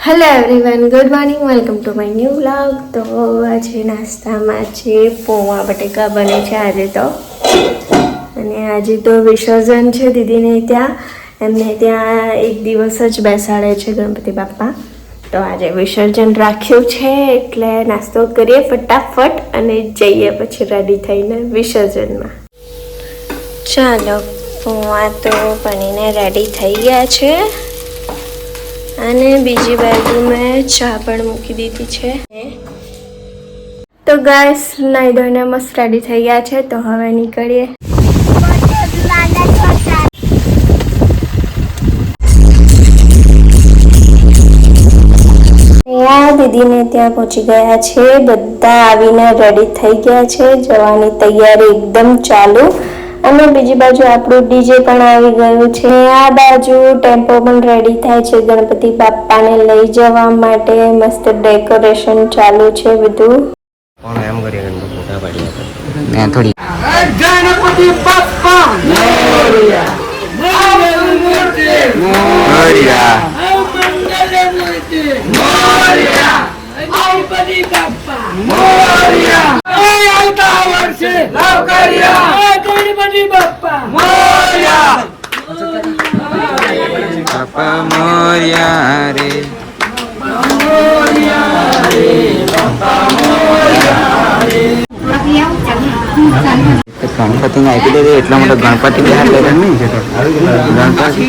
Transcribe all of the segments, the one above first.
Hello everyone, good morning, welcome to my new vlog. તો આજે નાસ્તામાં છે પૌવા બટેકા બને છે આજે તો. અને આજે તો વિસર્જન છે દીદીને ત્યાં. એમને ત્યાં એક દિવસ જ બેસાડે છે ગણપતિ બાપ્પા. તો આજે વિસર્જન રાખ્યું છે એટલે નાસ્તો કરીએ ફટાફટ અને જઈએ પછી રેડી થઈને વિસર્જનમાં. ચાલો, પૌવા તો બનીને રેડી થઈ ગયા છે અને બીજી બાજુ મેં ચા પણ મૂકી દીધી છે. તો ગાઈસ નાઈ ધોઈને મસ્ત રેડી થઈ ગયા છે. તો હવે નીકળીએ. દીદીને ત્યાં પહોંચી ગયા છે. બધા આવીને રેડી થઈ ગયા છે. જવાની તૈયારી એકદમ ચાલુ. અને બીજી બાજુ આપણું ડીજે પણ આવી ગયું છે. આ બાજુ ટેમ્પો પણ રેડી થાય છે ગણપતિ બાપ્પાને લઈ જવા માટે. મસ્ત ડેકોરેશન ચાલુ છે બધું. કોણ એમ કરી ફોટા પાડ્યા મેં થોડી ગણપતિ બાપ્પા મોરયા મોરયા મોરયા ગણપતિ બાપ્પા મોરયા આવતા વર્ષે લાવકરિયા ગણપતિ બાપ્પા મોરયા બાપા મોરયા રે મોરયા રે બાપ્પા મોરયા રે. ગણપતિ ને આપી દે એટલો મોટો ગણપતિ બિહાર લે નહીં છે ગણપતિ.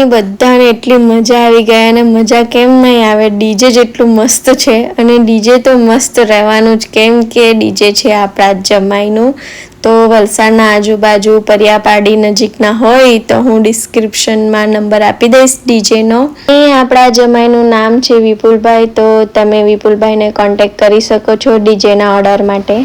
જોવાની બધાને એટલી મજા આવી ગઈ અને મજા કેમ નહીં આવે, ડીજે જેટલું મસ્ત છે અને ડીજે તો મસ્ત રહેવાનું જ કેમ કે ડીજે છે આપણા જમાઈનું. તો વલસાડના આજુબાજુ પરિયાપાડી નજીકના હોય તો હું ડિસ્ક્રિપ્શનમાં નંબર આપી દઈશ ડીજેનો. એ આપણા જમાઈનું નામ છે વિપુલભાઈ, તો તમે વિપુલભાઈને કોન્ટેક્ટ કરી શકો છો ડીજેના ઓર્ડર માટે.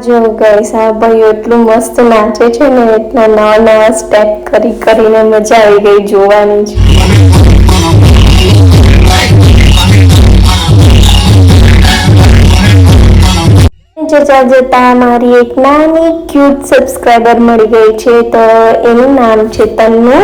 જો ગાઈસ આ ભાઈ એટલું મસ્ત નાચે છે ને, એટલા નવા નવા સ્ટેપ કરીને મજા આવી ગઈ જોવાની જ. જતા મારી એક નાની ક્યુટ સબસ્ક્રાઈબર મળી ગઈ છે, તો એનું નામ છે તન્નુ.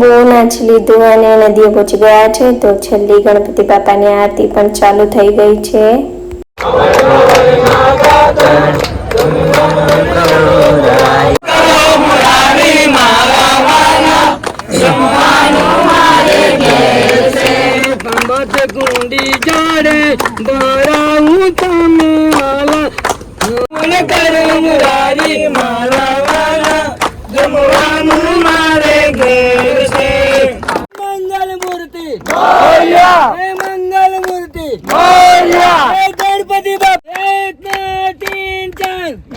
બહુ નાચી લીધું અને નદીએ પહોંચી ગયા છે, તો છેલ્લી ગણપતિ બાપાની આરતી પણ ચાલુ થઈ ગઈ છે.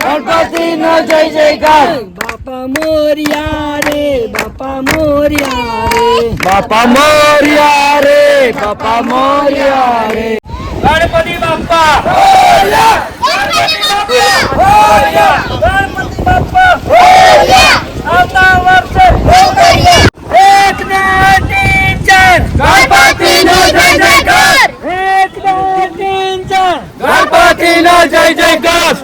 ગણપતિ નો જય જયકાર. બાપા મોરિયા રે, બાપા મોરિયા રે, બાપા મોરિયા રે, બાપા મોરિયા રે. ગણપતિ બાપ્પા મોરિયા, ગણપતિ બાપ્પા મોરિયા, ગણપતિ બાપ્પા મોરિયા. આવતા વર્ષે મોરિયા. 1 2 3 4 ગણપતિ નો જય જયકાર. 1 2 3 4 ગણપતિ નો જય જયકાર.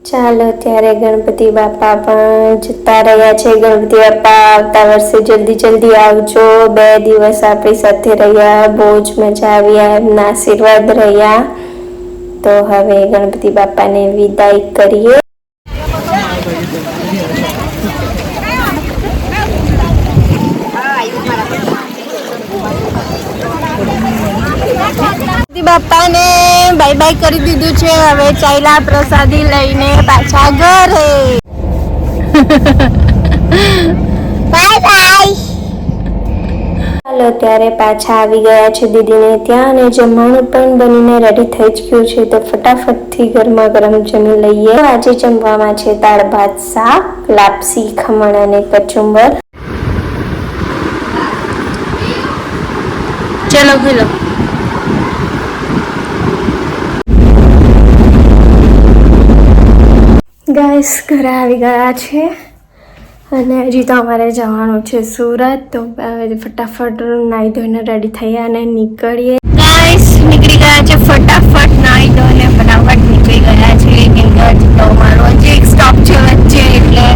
ચાલો ત્યારે ગણપતિ બાપા પણ જતા રહ્યા છે. ગણપતિ બાપા આવતા વર્ષે જલ્દી આવજો. 2 દિવસ આપણી સાથે રહ્યા, બહુ જ મજા આવી, એમના આશીર્વાદ રહ્યા. તો હવે ગણપતિ બાપાને વિદાય કરીએ. બાપાને બાય બાય કરી દીધું છે. હવે ચાલ્યા પ્રસાદી લઈને પાછા ઘરે. Bye bye. ચાલો અત્યારે પાછા આવી ગયા છે દીદીને ત્યાં અને જમવાનું પણ બનીને રેડી થઈ જ ગયું છે. તો ફટાફટથી ગરમા ગરમ જમી લઈએ. આજે જમવામાં છે દાળ ભાત શાક, લાપસી, ખમણ અને કચુંબર. ચલો ખેલો. ગાઈસ ઘરે આવી ગયા છે અને હજી તો અમારે જવાનું છે સુરત. તો ફટાફટ નાહી ધોઈને રેડી થયા અને નીકળીએ. ગાઈસ નીકળી ગયા છે ફટાફટ નાહી ધોઈને ફટાફટ નીકળી ગયા છે. કેમ કે હજી તો અમારો હજી એક સ્ટોપ છે વચ્ચે એટલે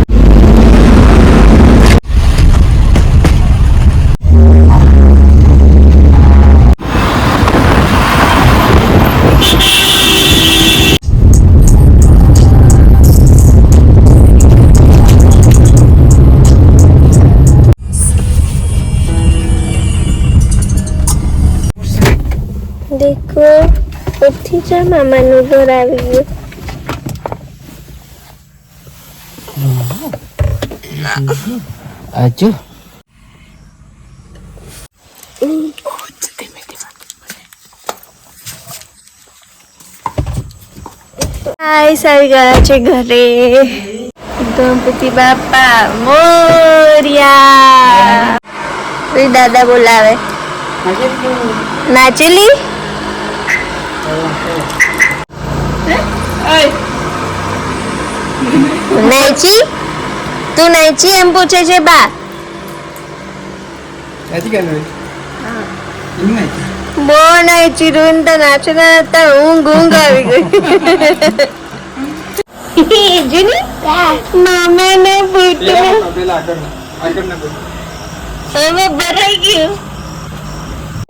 દેખો ઉઠી જા, મામાનું ઘર આવી ગયું. આજુ ગાઈસ આવી ગયા છે ઘરે. ગણપતિ બાપા મોર્યા. દાદા બોલાવે. નાચેલી નાચી તું નાચી એમ પૂછે છે બા. બહુ નાચી રૂન તો નાચતા હતા. ઊંઘ આવી ગઈ. જુની મામા ને પૂછ્યું અમે ભરાઈ ગયું.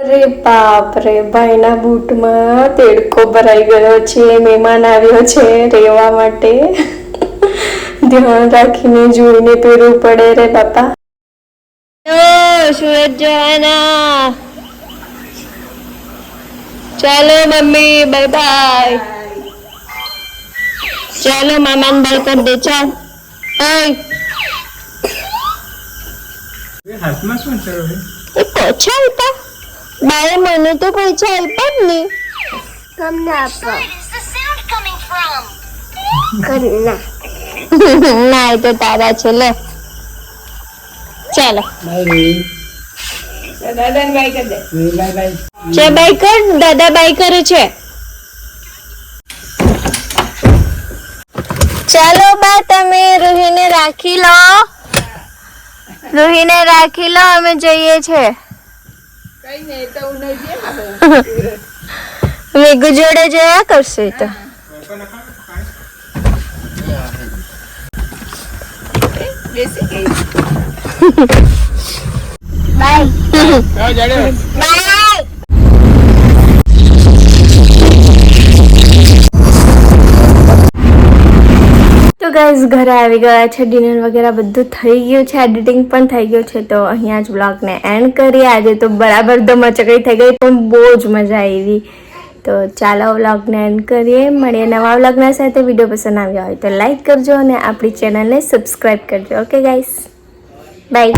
અરે બાપ રે, ભાઈના બૂટમાં તેડકો ભરાઈ ગયો છે. મહેમાન આવ્યો છે રહેવા માટે. ધ્યાન રાખીને જોઈને પહેરવું પડે રે બાપા. સુરત જવાના. ચાલો મમ્મી, બાય બાય. ચાલો મામાને બાય કર દે. ચાલ હાથમાં શું છે? પૈસા આપ્યા બાએ મને તો પૈસા આપ્યા જ નહીં. તમને આપો ના એ તો તારા છે. લે ચાલો દાદા ને બાય કર દે. Bye bye. છે બાય કર. દાદા બાય કરે છે. ચાલો બા તમે રૂહીને રાખી લો. રૂહીને રાખી લો, અમે જઈએ છે. વેગુ જોડે જયા કરશે તો. Bye bye. તો ગાઈઝ ઘરે આવી ગયા છે. ડિનર વગેરે બધું થઈ ગયું છે. એડિટિંગ પણ થઈ ગયું છે. તો અહીંયા જ બ્લોગને એન્ડ કરીએ. આજે તો બરાબર ધમાચકડી થઈ ગઈ પણ બહુ જ મજા આવી. તો ચાલો વ્લોગને એન્ડ કરીએ. મળીએ નવા વ્લોગના સાથે. વિડીયો પસંદ આવ્યો હોય તો લાઈક કરજો અને આપણી ચેનલને સબસ્ક્રાઈબ કરજો. Okay guys, by.